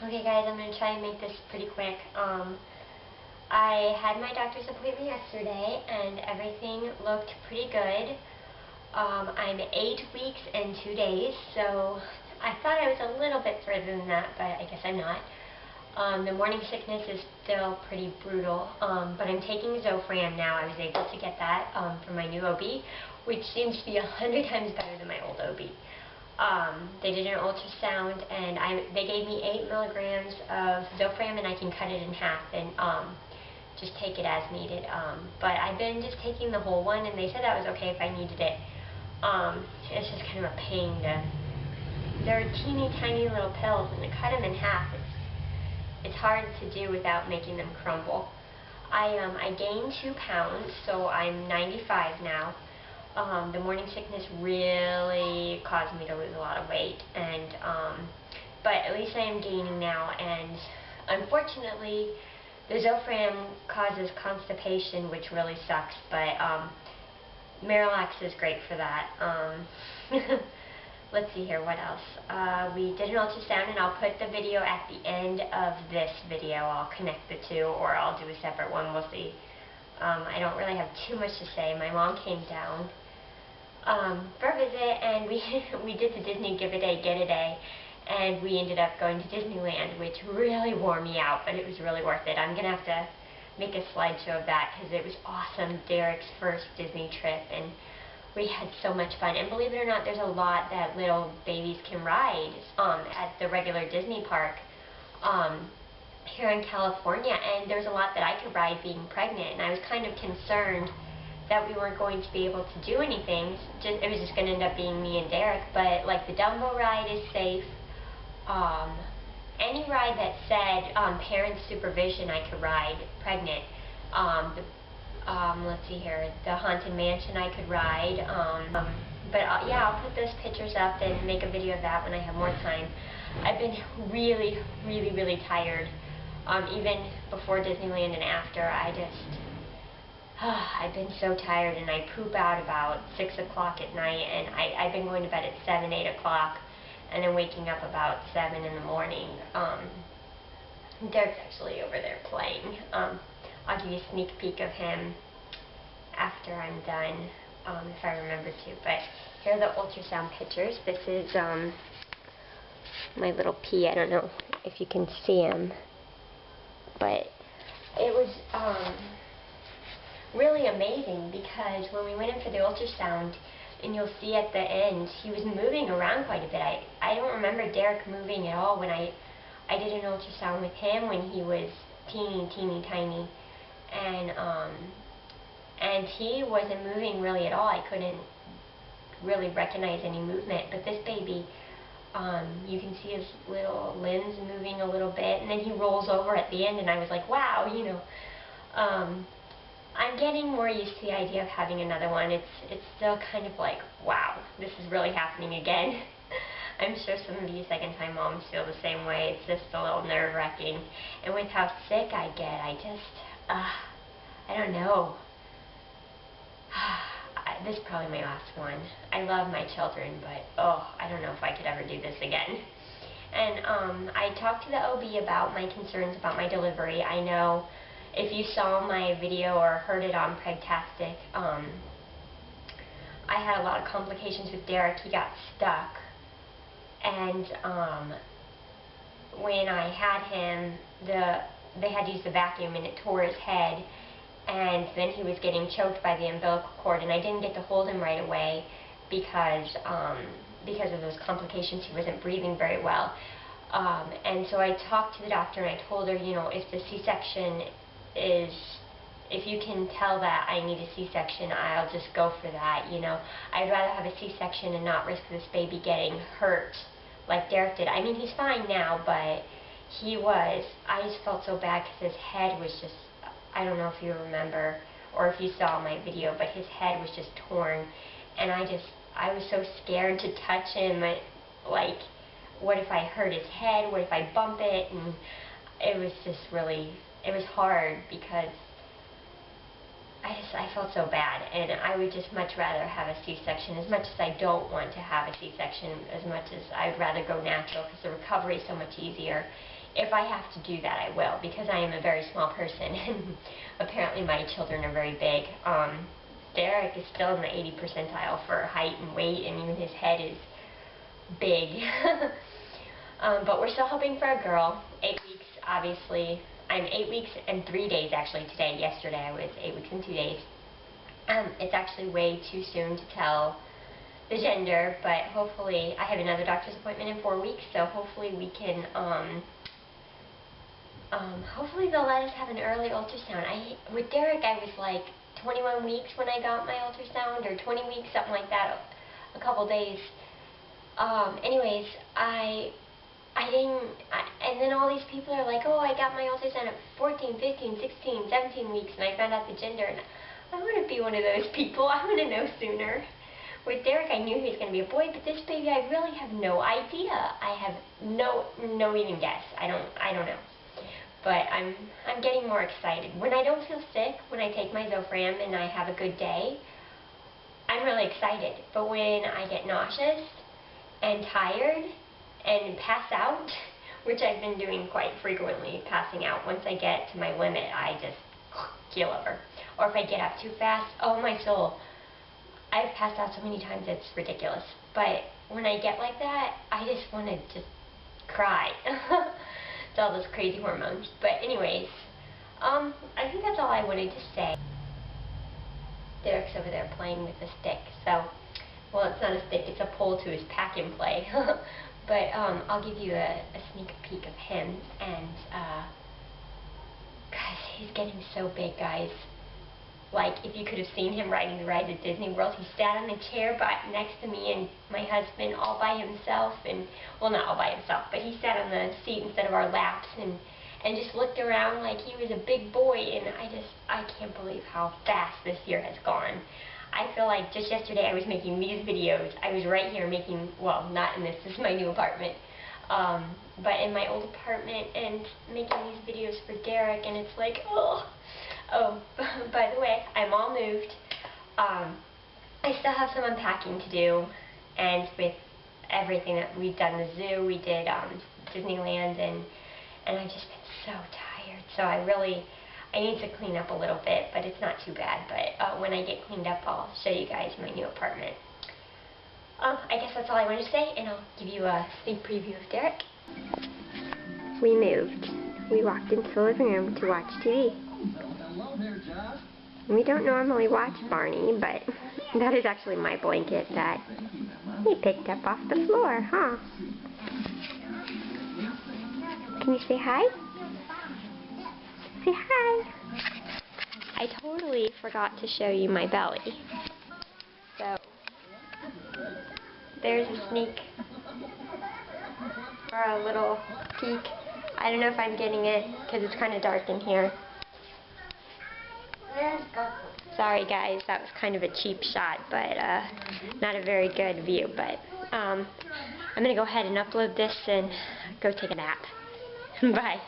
Okay guys, I'm going to try and make this pretty quick. I had my doctor's appointment yesterday and everything looked pretty good. I'm 8 weeks and 2 days, so I thought I was a little bit further than that, but I guess I'm not. The morning sickness is still pretty brutal, but I'm taking Zofran now. I was able to get that from my new OB, which seems to be 100 times better than my old OB. They did an ultrasound and they gave me 8 milligrams of Zofran, and I can cut it in half and just take it as needed. But I've been just taking the whole one, and they said that was okay if I needed it. It's just kind of a pain they're teeny tiny little pills, and to cut them in half, it's hard to do without making them crumble. I gained 2 pounds, so I'm 95 now. The morning sickness really caused me to lose a lot of weight, and but at least I am gaining now. And unfortunately, the Zofran causes constipation, which really sucks. But Marilax is great for that. Let's see here, what else? We did an ultrasound, and I'll put the video at the end of this video. I'll connect the two, or I'll do a separate one. We'll see. I don't really have too much to say. My mom came down for a visit, and we did the Disney Give a Day, Get a Day, and we ended up going to Disneyland, which really wore me out, but it was really worth it. I'm going to have to make a slideshow of that because it was awesome. Derek's first Disney trip, and we had so much fun. And believe it or not, there's a lot that little babies can ride at the regular Disney park here in California, and there's a lot that I could ride being pregnant, and I was kind of concerned that we weren't going to be able to do anything. It was just going to end up being me and Derek. But like the Dumbo ride is safe. Any ride that said parent supervision, I could ride pregnant. Let's see here, the Haunted Mansion I could ride. Yeah, I'll put those pictures up and make a video of that when I have more time. I've been really, really, really tired. Even before Disneyland and after, I've been so tired, and I poop out about 6 o'clock at night, and I've been going to bed at 7, 8 o'clock, and then waking up about 7 in the morning. Derek's actually over there playing. I'll give you a sneak peek of him after I'm done, if I remember to. But here are the ultrasound pictures. This is my little pea. I don't know if you can see him, but it was really amazing, because when we went in for the ultrasound, and you'll see at the end, he was moving around quite a bit. I don't remember Derek moving at all when I did an ultrasound with him when he was teeny tiny, and he wasn't moving really at all. I couldn't really recognize any movement, but this baby, you can see his little limbs moving a little bit, and then he rolls over at the end, and I was like, wow, you know. I'm getting more used to the idea of having another one. It's still kind of like, wow, this is really happening again. I'm sure some of you second-time moms feel the same way. It's just a little nerve-wracking. And with how sick I get, I don't know. This is probably my last one. I love my children, but I don't know if I could ever do this again. And I talked to the OB about my concerns about my delivery. I know if you saw my video or heard it on Pregtastic, I had a lot of complications with Derek. He got stuck, and when I had him, they had to use the vacuum, and it tore his head, and then he was getting choked by the umbilical cord, and I didn't get to hold him right away because of those complications. He wasn't breathing very well, and so I talked to the doctor, and I told her, you know, if the C-section if you can tell that I need a C-section, I'll just go for that, you know. I'd rather have a C-section and not risk this baby getting hurt like Derek did. I mean, he's fine now, but I just felt so bad because his head was just, I don't know if you remember or if you saw my video, but his head was just torn, and I was so scared to touch him. Like, what if I hurt his head? What if I bump it? And it was just really, it was hard because I felt so bad, and I would just much rather have a C-section. As much as I don't want to have a C-section, as much as I'd rather go natural, because the recovery is so much easier if I have to do that, I will, because I am a very small person, and apparently my children are very big. Derek is still in the 80th percentile for height and weight, and even his head is big. But we're still hoping for a girl. 8 weeks, obviously. I'm 8 weeks and 3 days actually today. Yesterday I was 8 weeks and 2 days. It's actually way too soon to tell the gender, but hopefully I have another doctor's appointment in 4 weeks, so hopefully we can, hopefully they'll let us have an early ultrasound. With Derek, I was like 21 weeks when I got my ultrasound, or 20 weeks, something like that, a couple days. Anyways, and then all these people are like, oh, I got my ultrasound at 14, 15, 16, 17 weeks, and I found out the gender, and I want to be one of those people. I want to know sooner. With Derek, I knew he was going to be a boy, but this baby, I really have no idea. I have no even guess. I don't know. But I'm getting more excited. When I don't feel sick, when I take my Zofran and I have a good day, I'm really excited. But when I get nauseous and tired and pass out, which I've been doing quite frequently, passing out, once I get to my limit, I just keel over. Or if I get up too fast, oh my soul, I've passed out so many times it's ridiculous. But when I get like that, I just want to just cry. It's all those crazy hormones. But anyways, I think that's all I wanted to say. Derek's over there playing with the stick. So, well, it's not a stick, it's a pole to his pack and play. But I'll give you a sneak peek of him. And, guys, he's getting so big, guys. Like, if you could have seen him riding the rides at Disney World, he sat on the chair next to me and my husband all by himself, and, well, not all by himself, but he sat on the seat instead of our laps, and just looked around like he was a big boy, and I can't believe how fast this year has gone. I feel like just yesterday I was making these videos. I was right here making, well, not in this is my new apartment, but in my old apartment, and making these videos for Derek, and it's like, oh. Oh, by the way, I'm all moved. I still have some unpacking to do, and with everything that we've done, the zoo, we did Disneyland, and I've just been so tired. So I need to clean up a little bit, but it's not too bad. But when I get cleaned up, I'll show you guys my new apartment. I guess that's all I wanted to say, and I'll give you a sneak preview of Derek. We moved. We walked into the living room to watch TV. We don't normally watch Barney, but that is actually my blanket that he picked up off the floor, huh? Can you say hi? Say hi! I totally forgot to show you my belly. So, there's a sneak, or a little peek. I don't know if I'm getting it, because it's kind of dark in here. Sorry guys, that was kind of a cheap shot, but not a very good view. But I'm going to go ahead and upload this and go take a nap. Bye.